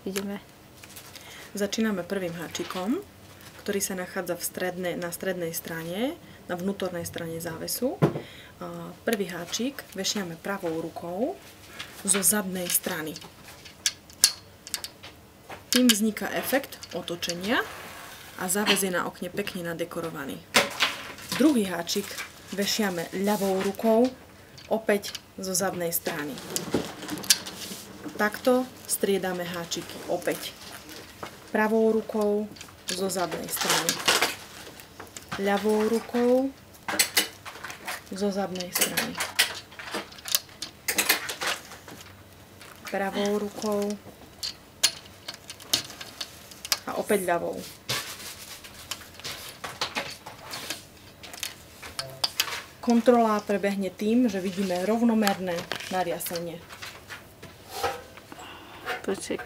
ideme. Začíname prvým háčikom, ktorý sa nachádza na strednej strane, na vnútornej strane závesu. Prvý háčik vešiame pravou rukou zo zadnej strany. Tým vzniká efekt otočenia a záves je na okne pekne nadekorovaný. Druhý háčik vešiame ľavou rukou opäť zo zadnej strany. Takto striedame háčiky opäť. Pravou rukou zo zadnej strany. Ľavou rukou zo zadnej strany. Pravou rukou a opäť ľavou. Kontrola prebehne tým, že vidíme rovnomerné nariasenie. Počkaj.